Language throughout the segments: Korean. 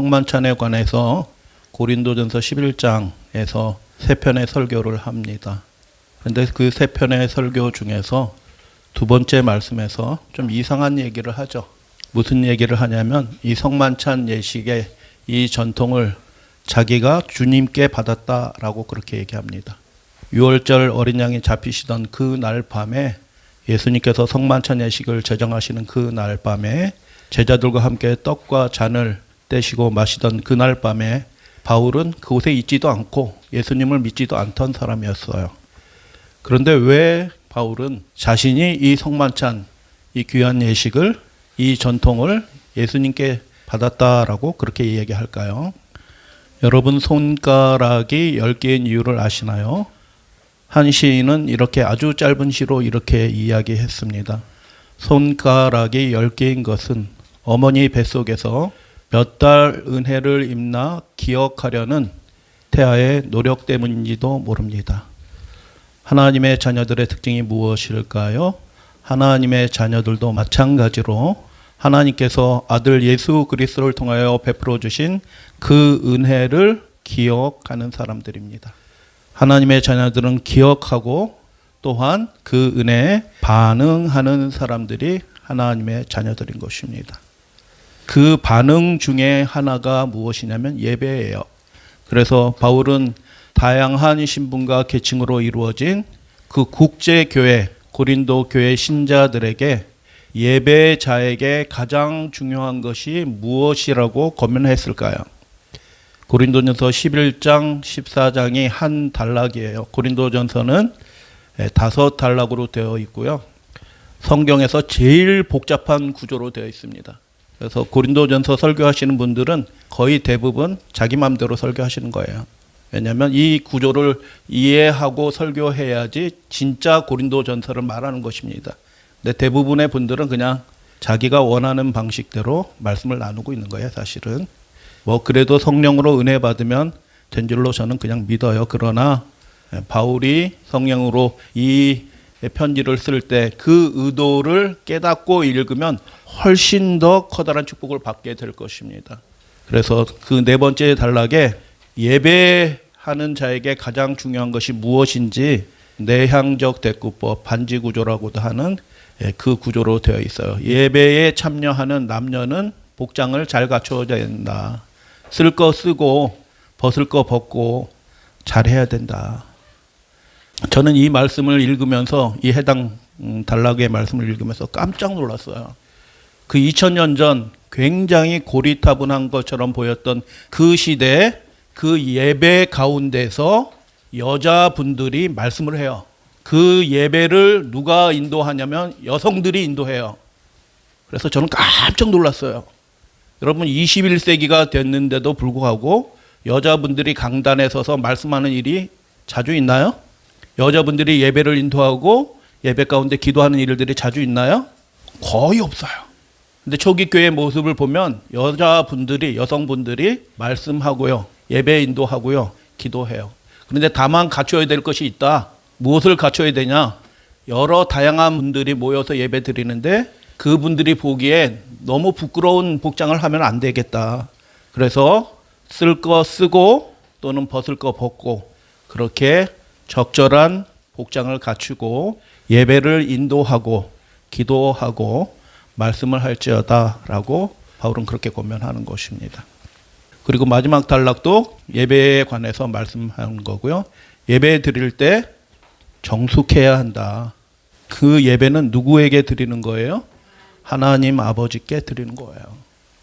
성만찬에 관해서 고린도전서 11장에서 세 편의 설교를 합니다. 그런데 그 세 편의 설교 중에서 두 번째 말씀에서 좀 이상한 얘기를 하죠. 무슨 얘기를 하냐면 이 성만찬 예식의 이 전통을 자기가 주님께 받았다라고 그렇게 얘기합니다. 6월절 어린 양이 잡히시던 그 날 밤에 예수님께서 성만찬 예식을 제정하시는 그 날 밤에 제자들과 함께 떡과 잔을 떼시고 마시던 그 날 밤에 바울은 그곳에 있지도 않고 예수님을 믿지도 않던 사람이었어요. 그런데 왜 바울은 자신이 이 성만찬, 이 귀한 예식을, 이 전통을 예수님께 받았다라고 그렇게 이야기할까요? 여러분 손가락이 10개인 이유를 아시나요? 한 시인은 이렇게 아주 짧은 시로 이렇게 이야기했습니다. 손가락이 10개인 것은 어머니 뱃속에서 몇 달 은혜를 입나 기억하려는 태아의 노력 때문인지도 모릅니다. 하나님의 자녀들의 특징이 무엇일까요? 하나님의 자녀들도 마찬가지로 하나님께서 아들 예수 그리스도를 통하여 베풀어 주신 그 은혜를 기억하는 사람들입니다. 하나님의 자녀들은 기억하고 또한 그 은혜에 반응하는 사람들이 하나님의 자녀들인 것입니다. 그 반응 중에 하나가 무엇이냐면 예배예요. 그래서 바울은 다양한 신분과 계층으로 이루어진 그 국제교회, 고린도 교회 신자들에게 예배자에게 가장 중요한 것이 무엇이라고 고민했을까요? 고린도전서 11장, 14장이 한 단락이에요. 고린도전서는 5단락으로 되어 있고요. 성경에서 제일 복잡한 구조로 되어 있습니다. 그래서 고린도전서 설교하시는 분들은 거의 대부분 자기 마음대로 설교하시는 거예요. 왜냐하면 이 구조를 이해하고 설교해야지 진짜 고린도전서를 말하는 것입니다. 근데 대부분의 분들은 그냥 자기가 원하는 방식대로 말씀을 나누고 있는 거예요, 사실은. 그래도 성령으로 은혜 받으면 된 줄로 저는 그냥 믿어요. 그러나 바울이 성령으로 이 편지를 쓸 때 그 의도를 깨닫고 읽으면 훨씬 더 커다란 축복을 받게 될 것입니다. 그래서 그 네 번째 단락에 예배하는 자에게 가장 중요한 것이 무엇인지 내향적 대꾸법, 반지구조라고도 하는 그 구조로 되어 있어요. 예배에 참여하는 남녀는 복장을 잘 갖춰야 된다. 쓸 거 쓰고 벗을 거 벗고 잘해야 된다. 저는 이 말씀을 읽으면서 이 해당 단락의 말씀을 읽으면서 깜짝 놀랐어요. 그 2000년 전 굉장히 고리타분한 것처럼 보였던 그 시대에 그 예배 가운데서 여자분들이 말씀을 해요. 그 예배를 누가 인도하냐면 여성들이 인도해요. 그래서 저는 깜짝 놀랐어요. 여러분 21세기가 됐는데도 불구하고 여자분들이 강단에 서서 말씀하는 일이 자주 있나요? 여자분들이 예배를 인도하고 예배 가운데 기도하는 일들이 자주 있나요? 거의 없어요. 근데 초기 교회의 모습을 보면 여성분들이 말씀하고요. 예배 인도하고요. 기도해요. 그런데 다만 갖춰야 될 것이 있다. 무엇을 갖춰야 되냐? 여러 다양한 분들이 모여서 예배 드리는데 그분들이 보기에 너무 부끄러운 복장을 하면 안 되겠다. 그래서 쓸 거 쓰고 또는 벗을 거 벗고 그렇게 적절한 복장을 갖추고 예배를 인도하고 기도하고 말씀을 할지어다 라고 바울은 그렇게 고면하는 것입니다. 그리고 마지막 단락도 예배에 관해서 말씀하는 거고요. 예배 드릴 때 정숙해야 한다. 그 예배는 누구에게 드리는 거예요? 하나님 아버지께 드리는 거예요.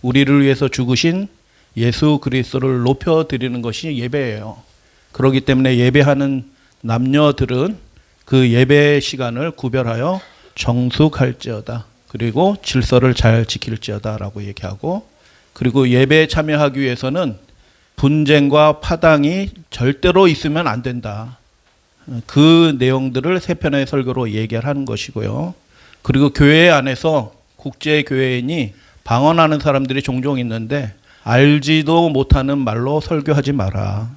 우리를 위해서 죽으신 예수 그리스도를 높여 드리는 것이 예배예요. 그렇기 때문에 예배하는 남녀들은 그 예배 시간을 구별하여 정숙할지어다. 그리고 질서를 잘 지킬지어다 라고 얘기하고, 그리고 예배에 참여하기 위해서는 분쟁과 파당이 절대로 있으면 안 된다. 그 내용들을 세 편의 설교로 얘기하는 것이고요. 그리고 교회 안에서 국제교회인이 방언하는 사람들이 종종 있는데 알지도 못하는 말로 설교하지 마라.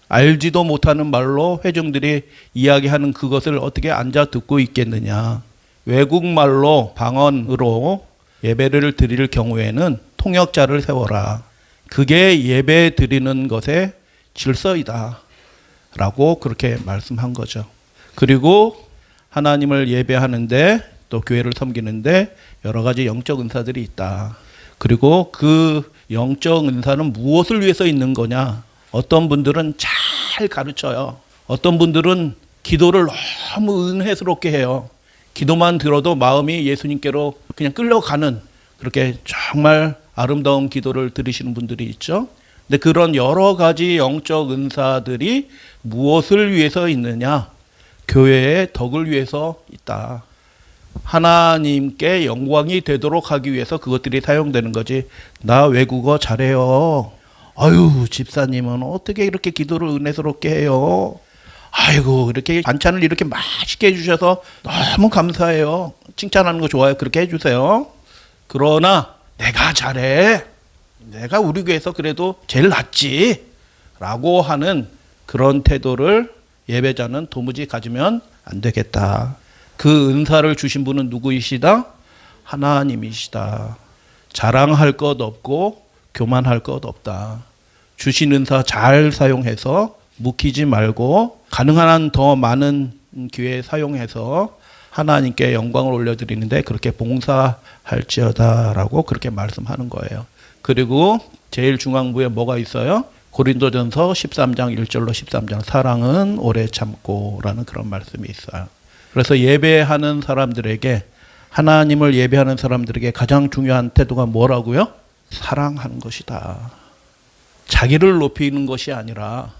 알지도 못하는 말로 회중들이 이야기하는 그것을 어떻게 앉아 듣고 있겠느냐. 외국말로 방언으로 예배를 드릴 경우에는 통역자를 세워라. 그게 예배 드리는 것의 질서이다 라고 그렇게 말씀한 거죠. 그리고 하나님을 예배하는데 또 교회를 섬기는데 여러 가지 영적 은사들이 있다. 그리고 그 영적 은사는 무엇을 위해서 있는 거냐? 어떤 분들은 잘 가르쳐요. 어떤 분들은 기도를 너무 은혜스럽게 해요. 기도만 들어도 마음이 예수님께로 그냥 끌려가는 그렇게 정말 아름다운 기도를 들으시는 분들이 있죠. 근데 그런 여러 가지 영적 은사들이 무엇을 위해서 있느냐? 교회의 덕을 위해서 있다. 하나님께 영광이 되도록 하기 위해서 그것들이 사용되는 거지. 나 외국어 잘해요. 아유, 집사님은 어떻게 이렇게 기도를 은혜스럽게 해요? 아이고, 이렇게 반찬을 이렇게 맛있게 해주셔서 너무 감사해요. 칭찬하는 거 좋아요. 그렇게 해주세요. 그러나 내가 잘해. 내가 우리 교회에서 그래도 제일 낫지. 라고 하는 그런 태도를 예배자는 도무지 가지면 안 되겠다. 그 은사를 주신 분은 누구이시다? 하나님이시다. 자랑할 것 없고 교만할 것 없다. 주신 은사 잘 사용해서 묵히지 말고 가능한 한 더 많은 기회 사용해서 하나님께 영광을 올려드리는데 그렇게 봉사할지어다 라고 그렇게 말씀하는 거예요. 그리고 제일 중앙부에 뭐가 있어요? 고린도전서 13장 1절로 13장 사랑은 오래 참고 라는 그런 말씀이 있어요. 그래서 예배하는 사람들에게 하나님을 예배하는 사람들에게 가장 중요한 태도가 뭐라고요? 사랑하는 것이다. 자기를 높이는 것이 아니라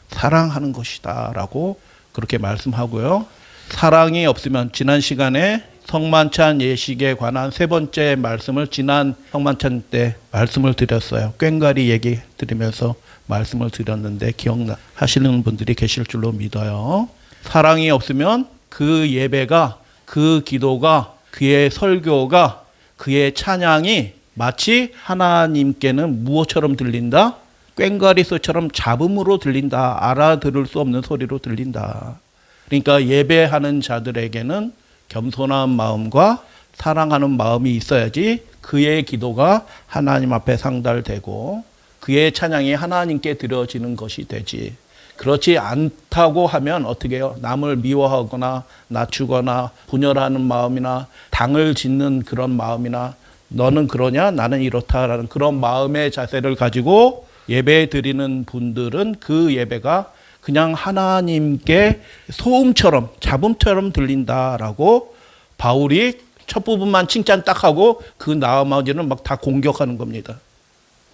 사랑하는 것이다 라고 그렇게 말씀하고요. 사랑이 없으면 지난 시간에 성만찬 예식에 관한 세 번째 말씀을 지난 성만찬 때 말씀을 드렸어요. 꽹과리 얘기 드리면서 말씀을 드렸는데 기억하시는 분들이 계실 줄로 믿어요. 사랑이 없으면 그 예배가, 그 기도가, 그의 설교가, 그의 찬양이 마치 하나님께는 무엇처럼 들린다? 꽹과리소처럼 잡음으로 들린다. 알아들을 수 없는 소리로 들린다. 그러니까 예배하는 자들에게는 겸손한 마음과 사랑하는 마음이 있어야지 그의 기도가 하나님 앞에 상달되고 그의 찬양이 하나님께 드려지는 것이 되지. 그렇지 않다고 하면 어떻게 해요? 남을 미워하거나 낮추거나 분열하는 마음이나 당을 짓는 그런 마음이나 너는 그러냐? 나는 이렇다라는 그런 마음의 자세를 가지고 예배 드리는 분들은 그 예배가 그냥 하나님께 소음처럼 잡음처럼 들린다라고 바울이 첫 부분만 칭찬 딱 하고 그 나머지는 막 다 공격하는 겁니다.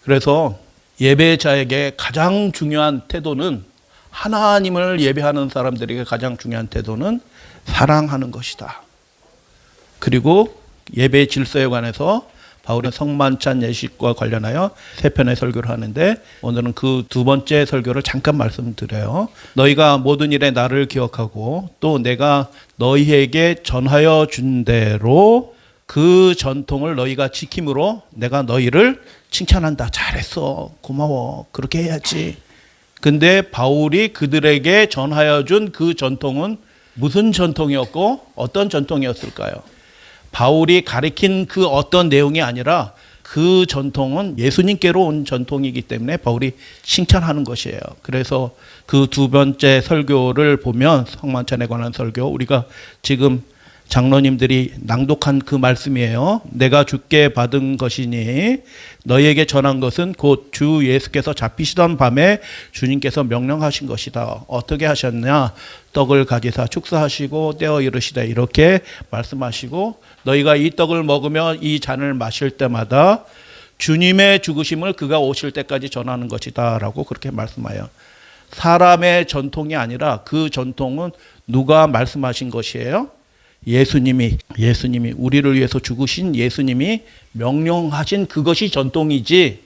그래서 예배자에게 가장 중요한 태도는 하나님을 예배하는 사람들에게 가장 중요한 태도는 사랑하는 것이다. 그리고 예배 질서에 관해서 바울은 성만찬 예식과 관련하여 세 편의 설교를 하는데 오늘은 그 두 번째 설교를 잠깐 말씀드려요. 너희가 모든 일에 나를 기억하고 또 내가 너희에게 전하여 준 대로 그 전통을 너희가 지킴으로 내가 너희를 칭찬한다. 잘했어. 고마워. 그렇게 해야지. 근데 바울이 그들에게 전하여 준 그 전통은 무슨 전통이었고 어떤 전통이었을까요? 바울이 가리킨 그 어떤 내용이 아니라 그 전통은 예수님께로 온 전통이기 때문에 바울이 칭찬하는 것이에요. 그래서 그 두 번째 설교를 보면 성만찬에 관한 설교, 우리가 지금 장로님들이 낭독한 그 말씀이에요. 내가 주께 받은 것이니 너희에게 전한 것은 곧 주 예수께서 잡히시던 밤에 주님께서 명령하신 것이다. 어떻게 하셨냐? 떡을 가지사 축사하시고 떼어 이르시되 이렇게 말씀하시고 너희가 이 떡을 먹으며 이 잔을 마실 때마다 주님의 죽으심을 그가 오실 때까지 전하는 것이다 라고 그렇게 말씀해요. 사람의 전통이 아니라 그 전통은 누가 말씀하신 것이에요? 예수님이 우리를 위해서 죽으신 예수님이 명령하신 그것이 전통이지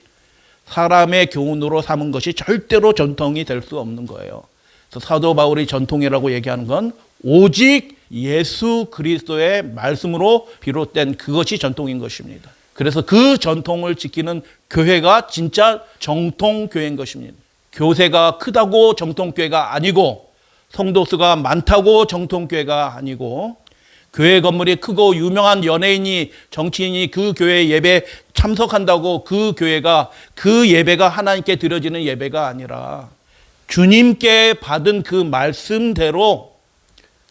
사람의 교훈으로 삼은 것이 절대로 전통이 될 수 없는 거예요. 그래서 사도 바울이 전통이라고 얘기하는 건 오직 예수 그리스도의 말씀으로 비롯된 그것이 전통인 것입니다. 그래서 그 전통을 지키는 교회가 진짜 정통교회인 것입니다. 교세가 크다고 정통교회가 아니고 성도수가 많다고 정통교회가 아니고 교회 건물이 크고 유명한 연예인이 정치인이 그 교회 예배 참석한다고 그 교회가 그 예배가 하나님께 드려지는 예배가 아니라 주님께 받은 그 말씀대로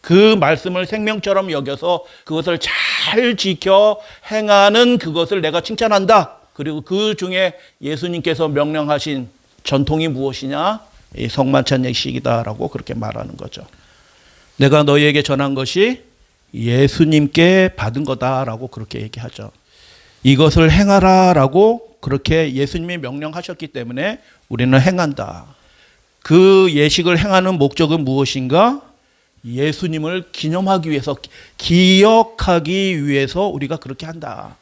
그 말씀을 생명처럼 여겨서 그것을 잘 지켜 행하는 그것을 내가 칭찬한다. 그리고 그 중에 예수님께서 명령하신 전통이 무엇이냐? 이 성만찬 예식이다라고 그렇게 말하는 거죠. 내가 너희에게 전한 것이 예수님께 받은 거다라고 그렇게 얘기하죠. 이것을 행하라라고 그렇게 예수님이 명령하셨기 때문에 우리는 행한다. 그 예식을 행하는 목적은 무엇인가? 예수님을 기념하기 위해서, 기억하기 위해서 우리가 그렇게 한다.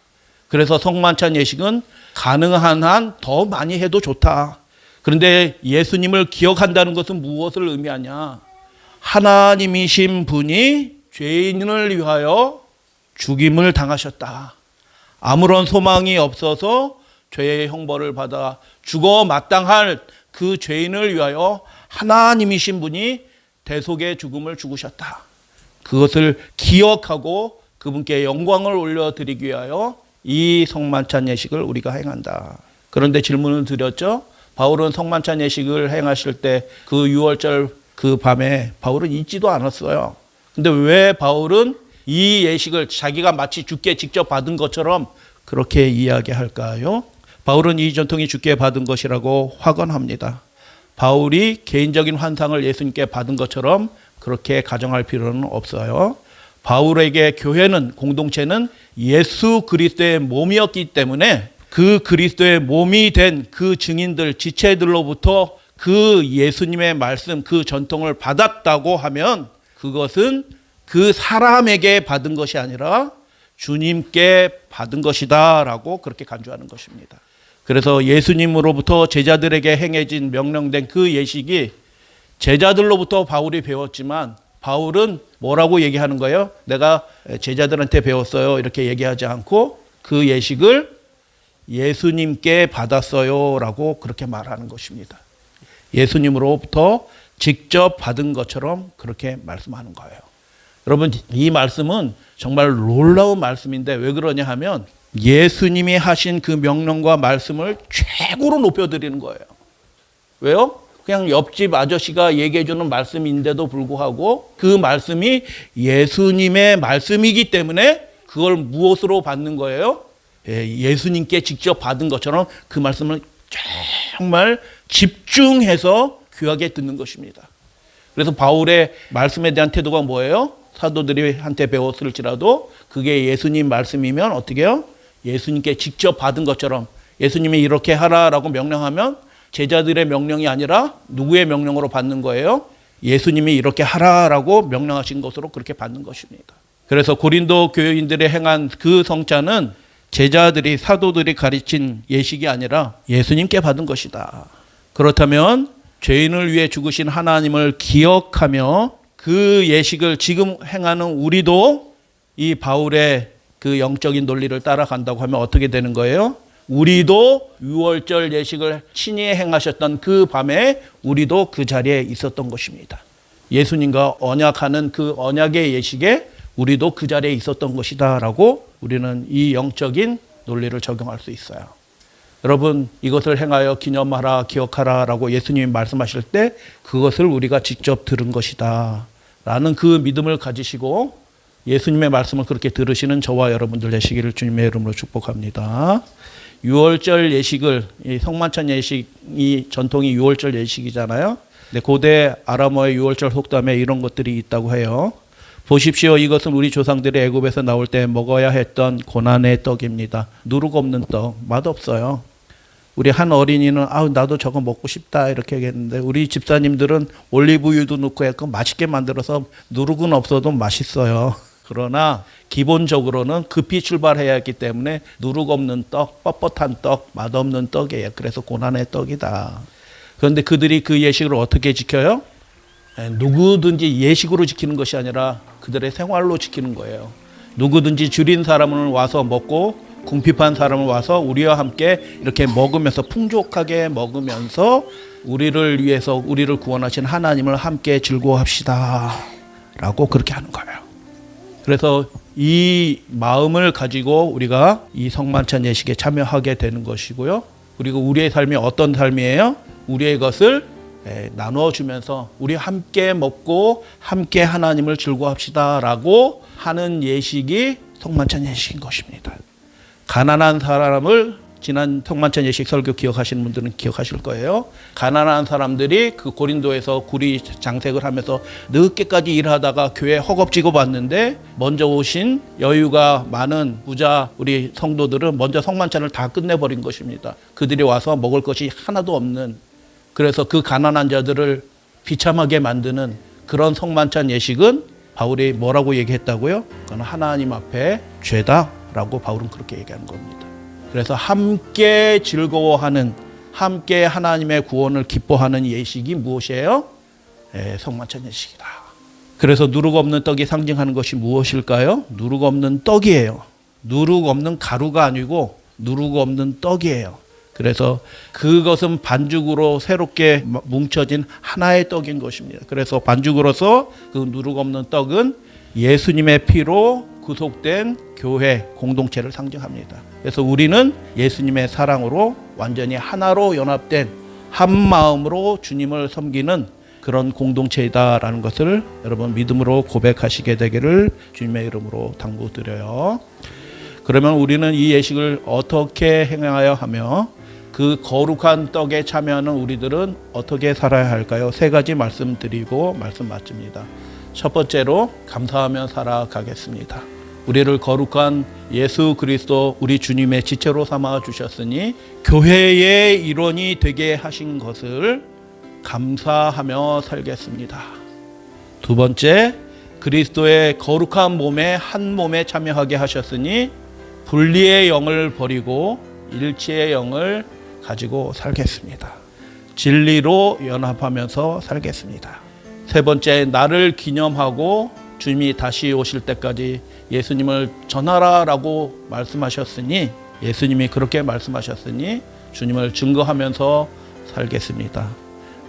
그래서 성만찬 예식은 가능한 한 더 많이 해도 좋다. 그런데 예수님을 기억한다는 것은 무엇을 의미하냐? 하나님이신 분이 죄인을 위하여 죽임을 당하셨다. 아무런 소망이 없어서 죄의 형벌을 받아 죽어 마땅할 그 죄인을 위하여 하나님이신 분이 대속의 죽음을 죽으셨다. 그것을 기억하고 그분께 영광을 올려드리기 위하여 이 성만찬 예식을 우리가 행한다. 그런데 질문을 드렸죠. 바울은 성만찬 예식을 행하실 때 그 6월절 그 밤에 바울은 잊지도 않았어요. 근데 왜 바울은 이 예식을 자기가 마치 주께 직접 받은 것처럼 그렇게 이야기할까요? 바울은 이 전통이 주께 받은 것이라고 확언합니다. 바울이 개인적인 환상을 예수님께 받은 것처럼 그렇게 가정할 필요는 없어요. 바울에게 교회는, 공동체는 예수 그리스도의 몸이었기 때문에 그 그리스도의 몸이 된 그 증인들, 지체들로부터 그 예수님의 말씀, 그 전통을 받았다고 하면 그것은 그 사람에게 받은 것이 아니라 주님께 받은 것이다 라고 그렇게 간주하는 것입니다. 그래서 예수님으로부터 제자들에게 행해진 명령된 그 예식이 제자들로부터 바울이 배웠지만 바울은 뭐라고 얘기하는 거예요? 내가 제자들한테 배웠어요 이렇게 얘기하지 않고 그 예식을 예수님께 받았어요 라고 그렇게 말하는 것입니다. 예수님으로부터 직접 받은 것처럼 그렇게 말씀하는 거예요. 여러분, 이 말씀은 정말 놀라운 말씀인데 왜 그러냐 하면 예수님이 하신 그 명령과 말씀을 최고로 높여드리는 거예요. 왜요? 그냥 옆집 아저씨가 얘기해주는 말씀인데도 불구하고 그 말씀이 예수님의 말씀이기 때문에 그걸 무엇으로 받는 거예요? 예수님께 직접 받은 것처럼 그 말씀을 정말 집중해서 귀하게 듣는 것입니다. 그래서 바울의 말씀에 대한 태도가 뭐예요? 사도들이 한테 배웠을지라도 그게 예수님 말씀이면 어떻게 해요? 예수님께 직접 받은 것처럼 예수님이 이렇게 하라라고 명령하면 제자들의 명령이 아니라 누구의 명령으로 받는 거예요? 예수님이 이렇게 하라라고 명령하신 것으로 그렇게 받는 것입니다. 그래서 고린도 교인들이 행한 그 성찬은 제자들이, 사도들이 가르친 예식이 아니라 예수님께 받은 것이다. 그렇다면 죄인을 위해 죽으신 하나님을 기억하며 그 예식을 지금 행하는 우리도 이 바울의 그 영적인 논리를 따라간다고 하면 어떻게 되는 거예요? 우리도 6월절 예식을 친히 행하셨던 그 밤에 우리도 그 자리에 있었던 것입니다. 예수님과 언약하는 그 언약의 예식에 우리도 그 자리에 있었던 것이다 라고 우리는 이 영적인 논리를 적용할 수 있어요. 여러분, 이것을 행하여 기념하라, 기억하라 라고 예수님이 말씀하실 때 그것을 우리가 직접 들은 것이다 라는 그 믿음을 가지시고 예수님의 말씀을 그렇게 들으시는 저와 여러분들 되시기를 주님의 이름으로 축복합니다. 6월절 예식을, 이 성만찬 예식이 전통이 6월절 예식이잖아요. 근데 고대 아람어의 6월절 속담에 이런 것들이 있다고 해요. 보십시오. 이것은 우리 조상들이 애굽에서 나올 때 먹어야 했던 고난의 떡입니다. 누룩 없는 떡, 맛없어요. 우리 한 어린이는 나도 저거 먹고 싶다 이렇게 얘기했는데 우리 집사님들은 올리브유도 넣고 해서 맛있게 만들어서 누룩은 없어도 맛있어요. 그러나 기본적으로는 급히 출발해야 했기 때문에 누룩 없는 떡, 뻣뻣한 떡, 맛없는 떡이에요. 그래서 고난의 떡이다. 그런데 그들이 그 예식을 어떻게 지켜요? 누구든지 예식으로 지키는 것이 아니라 그들의 생활로 지키는 거예요. 누구든지 줄인 사람은 와서 먹고 궁핍한 사람은 와서 우리와 함께 이렇게 먹으면서 풍족하게 먹으면서 우리를 위해서 우리를 구원하신 하나님을 함께 즐거워합시다 라고 그렇게 하는 거예요. 그래서 이 마음을 가지고 우리가 이 성만찬 예식에 참여하게 되는 것이고요. 그리고 우리의 삶이 어떤 삶이에요? 우리의 것을 나눠주면서 우리 함께 먹고 함께 하나님을 즐거워합시다라고 하는 예식이 성만찬 예식인 것입니다. 가난한 사람을 지난 성만찬 예식 설교 기억하시는 분들은 기억하실 거예요. 가난한 사람들이 그 고린도에서 구리 장색을 하면서 늦게까지 일하다가 교회 허겁지겁 왔는데 먼저 오신 여유가 많은 부자 우리 성도들은 먼저 성만찬을 다 끝내버린 것입니다. 그들이 와서 먹을 것이 하나도 없는, 그래서 그 가난한 자들을 비참하게 만드는 그런 성만찬 예식은 바울이 뭐라고 얘기했다고요? 그건 하나님 앞에 죄다라고 바울은 그렇게 얘기하는 겁니다. 그래서 함께 즐거워하는, 함께 하나님의 구원을 기뻐하는 예식이 무엇이에요? 성만찬 예식이다. 그래서 누룩 없는 떡이 상징하는 것이 무엇일까요? 누룩 없는 떡이에요. 누룩 없는 가루가 아니고 누룩 없는 떡이에요. 그래서 그것은 반죽으로 새롭게 뭉쳐진 하나의 떡인 것입니다. 그래서 반죽으로서 그 누룩 없는 떡은 예수님의 피로 구속된 교회 공동체를 상징합니다. 그래서 우리는 예수님의 사랑으로 완전히 하나로 연합된 한 마음으로 주님을 섬기는 그런 공동체이다라는 것을 여러분 믿음으로 고백하시게 되기를 주님의 이름으로 당부드려요. 그러면 우리는 이 예식을 어떻게 행하여 하며 그 거룩한 떡에 참여하는 우리들은 어떻게 살아야 할까요? 세 가지 말씀드리고 말씀 마칩니다. 첫 번째로 감사하며 살아가겠습니다. 우리를 거룩한 예수 그리스도 우리 주님의 지체로 삼아 주셨으니 교회의 일원이 되게 하신 것을 감사하며 살겠습니다. 두 번째, 그리스도의 거룩한 몸에 한 몸에 참여하게 하셨으니 분리의 영을 버리고 일치의 영을 가지고 살겠습니다. 진리로 연합하면서 살겠습니다. 세 번째, 나를 기념하고 주님이 다시 오실 때까지 예수님을 전하라라고 말씀하셨으니, 예수님이 그렇게 말씀하셨으니 주님을 증거하면서 살겠습니다.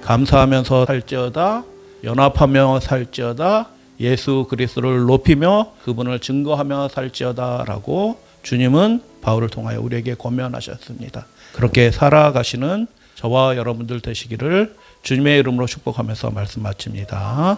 감사하면서 살지어다, 연합하며 살지어다, 예수 그리스도를 높이며 그분을 증거하며 살지어다라고 주님은 바울을 통하여 우리에게 권면하셨습니다. 그렇게 살아가시는 저와 여러분들 되시기를 주님의 이름으로 축복하면서 말씀 마칩니다.